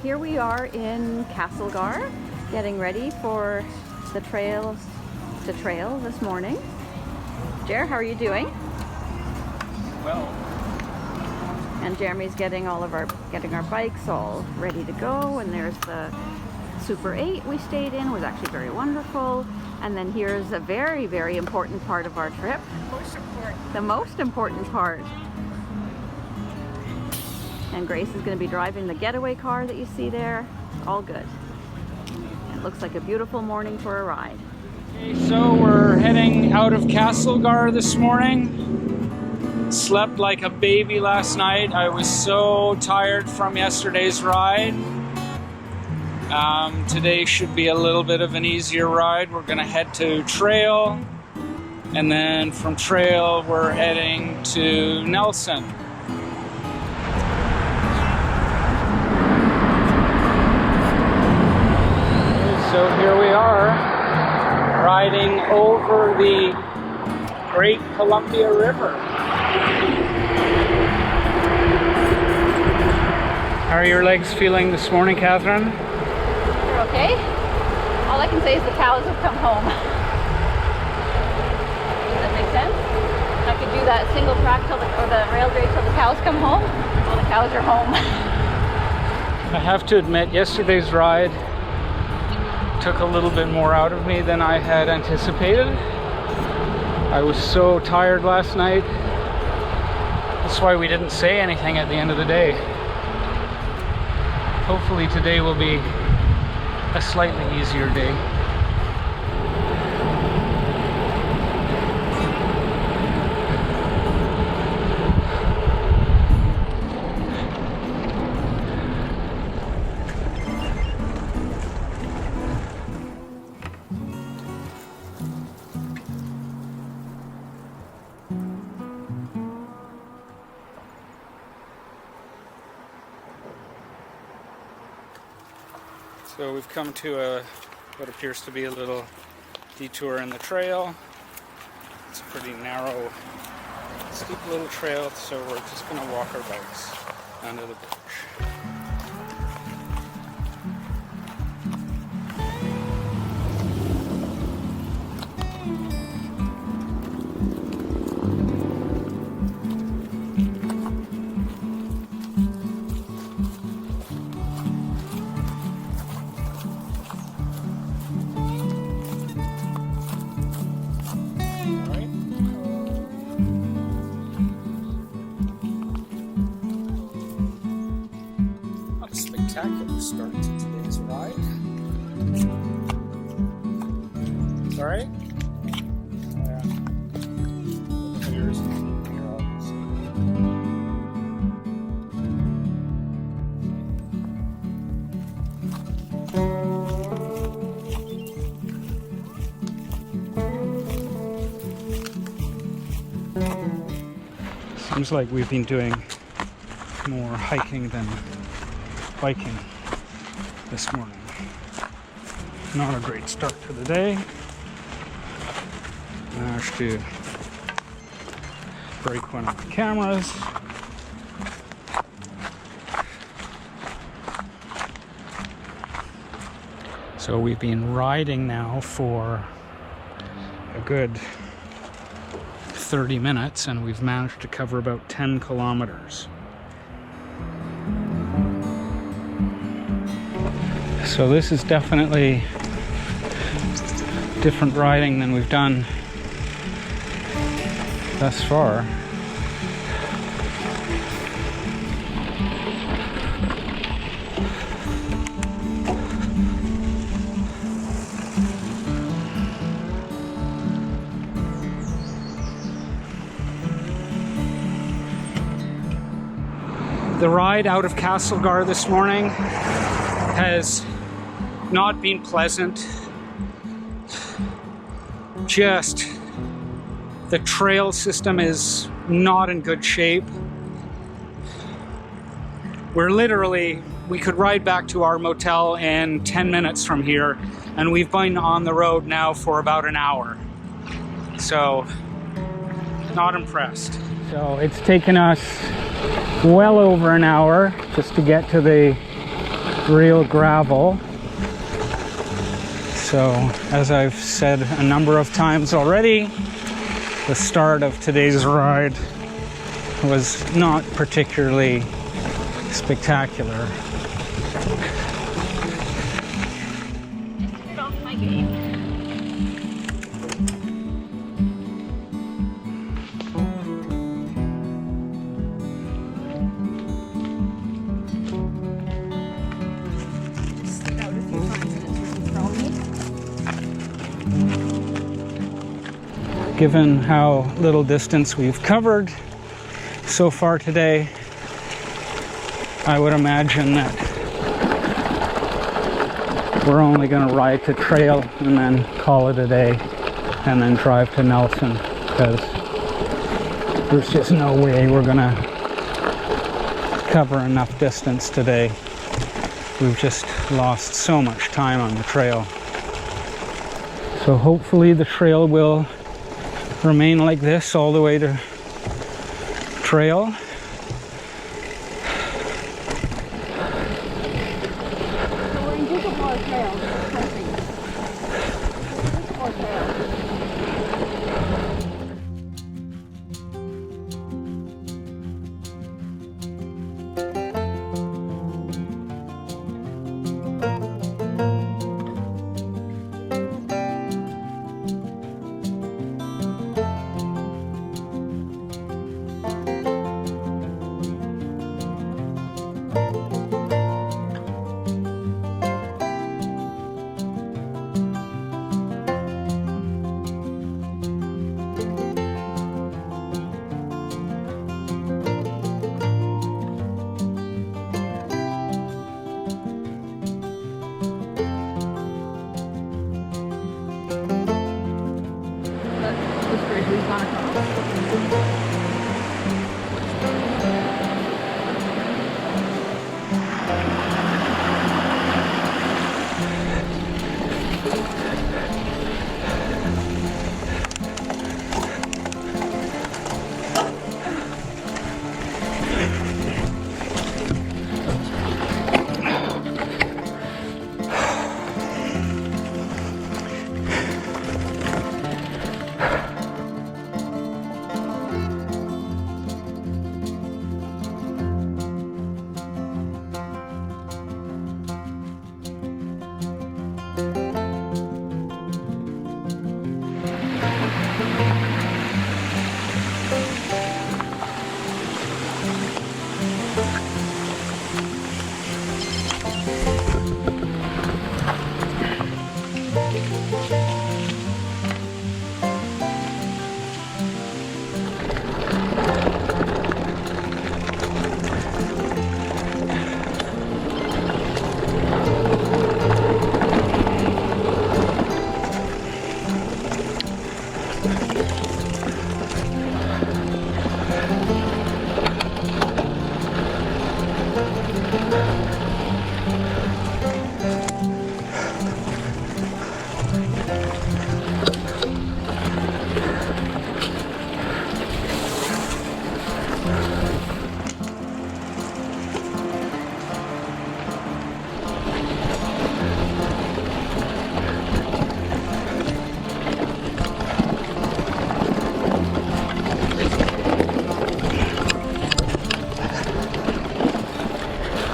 here we are in Castlegar, getting ready for the trail this morning. Jer, how are you doing? Well. And Jeremy's getting our bikes all ready to go, and there's the Super 8 we stayed in, was actually very wonderful. And then here's a very, very important part of our trip. The most important part. And Grace is going to be driving the getaway car that you see there. All good. It looks like a beautiful morning for a ride. Okay, so we're heading out of Castlegar this morning. Slept like a baby last night. I was so tired from yesterday's ride. Today should be a little bit of an easier ride. We're going to head to trail, and then from trail we're heading to Nelson. So here we are, riding over the Great Columbia River. How are your legs feeling this morning, Catherine? They're okay. All I can say is the cows have come home. Does that make sense? I could do that single track or the rail grade till the cows come home. Well, the cows are home. I have to admit, yesterday's ride took a little bit more out of me than I had anticipated. I was so tired last night. That's why we didn't say anything at the end of the day. Hopefully today will be a slightly easier day. So we've come to what appears to be a little detour in the trail. It's a pretty narrow, steep little trail, so we're just going to walk our bikes under the bridge. Spectacular start to today's ride. It's alright? Yeah. Clears here, obviously. Seems like we've been doing more hiking than biking this morning. Not a great start to the day. Managed to break one of the cameras. So we've been riding now for a good 30 minutes and we've managed to cover about 10 kilometers. So this is definitely different riding than we've done thus far. The ride out of Castlegar this morning has not been pleasant. Just the trail system is not in good shape. We could ride back to our motel in 10 minutes from here, and we've been on the road now for about an hour. So, not impressed. So it's taken us well over an hour just to get to the real gravel. So, as I've said a number of times already, the start of today's ride was not particularly spectacular. Get off my game. Slid out a few times and it's really thrown me. Given how little distance we've covered so far today, I would imagine that we're only going to ride to trail and then call it a day and then drive to Nelson, because there's just no way we're going to cover enough distance today. We've just lost so much time on the trail. So hopefully the trail will remain like this all the way to trail.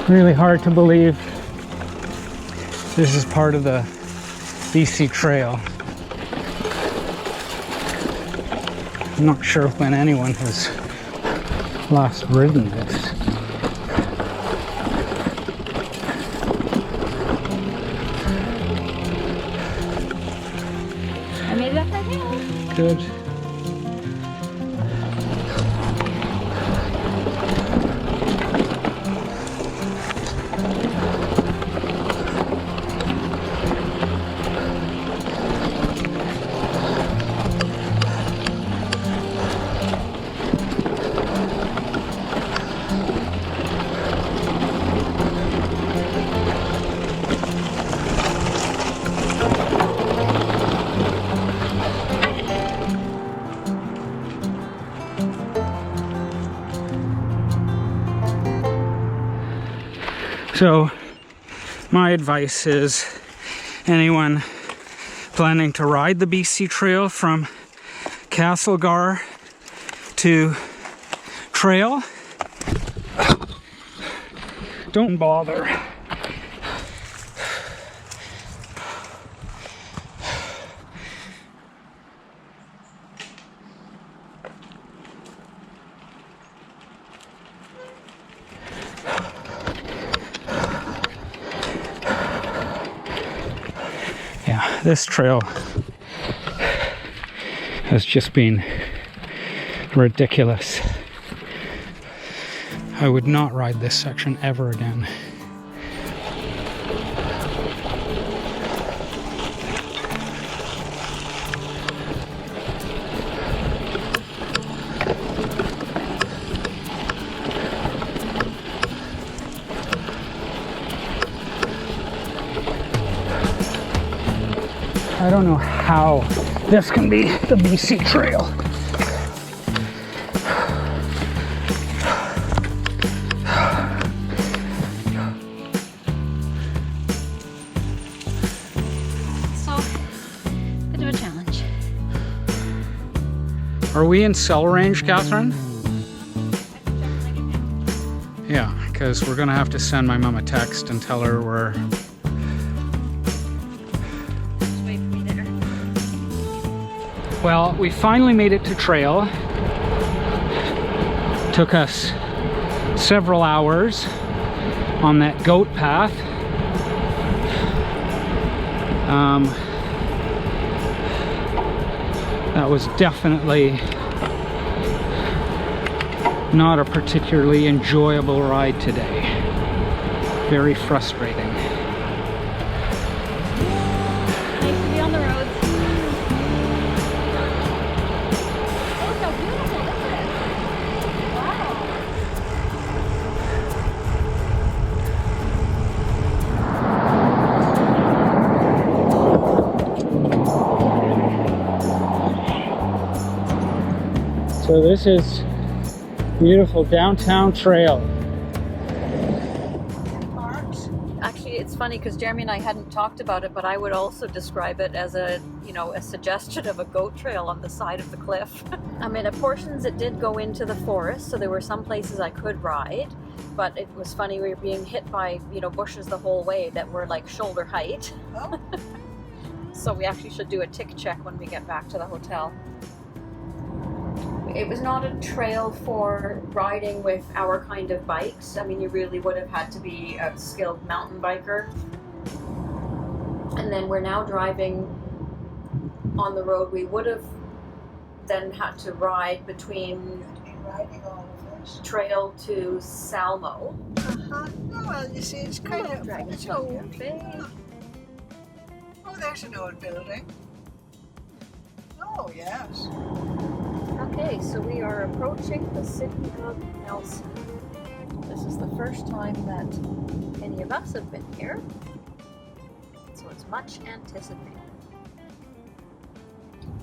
Really hard to believe this is part of the BC Trail. I'm not sure when anyone has last ridden this. I made it up right here. Good. So My advice is anyone planning to ride the BC Trail from Castlegar to Trail, don't bother. Yeah, this trail has just been ridiculous. I would not ride this section ever again. I don't know how this can be the BC Trail. Bit of a challenge. Are we in cell range, Catherine? Yeah, because we're gonna have to send my mom a text and tell her we're... Just wait for me there. Well, we finally made it to Trail. Took us several hours on that goat path. That was definitely not a particularly enjoyable ride today. Very frustrating. Nice to be on the roads. Oh, so beautiful, isn't it? Wow. So this is beautiful downtown Trail. Actually, it's funny because Jeremy and I hadn't talked about it, but I would also describe it as a, you know, a suggestion of a goat trail on the side of the cliff. I mean, at portions it did go into the forest, so there were some places I could ride, but it was funny, we were being hit by, you know, bushes the whole way that were like shoulder height. Oh. So we actually should do a tick check when we get back to the hotel. It was not a trail for riding with our kind of bikes. I mean, you really would have had to be a skilled mountain biker. And then we're now driving on the road. We would have then had to ride between Riding all of this. Trail to Salmo. Uh-huh. Oh, well, you see, it's kind of Dragon's so. Cafe. Oh, there's an old building. Oh, yes. Okay, so we are approaching the city of Nelson. This is the first time that any of us have been here, so it's much anticipated.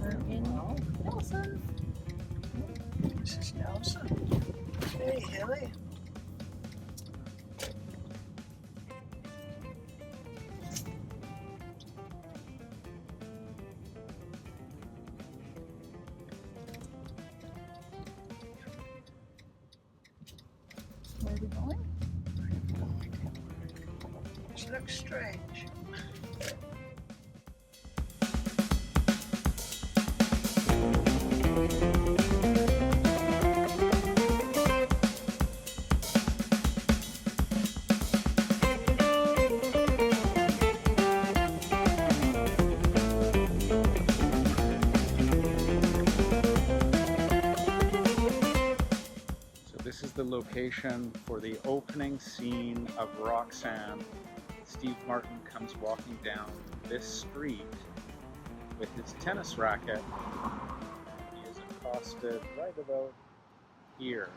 We're in Nelson. This is Nelson. Very hilly. Where are we going? This looks strange. This is the location for the opening scene of Roxanne. Steve Martin comes walking down this street with his tennis racket. He is accosted right about here.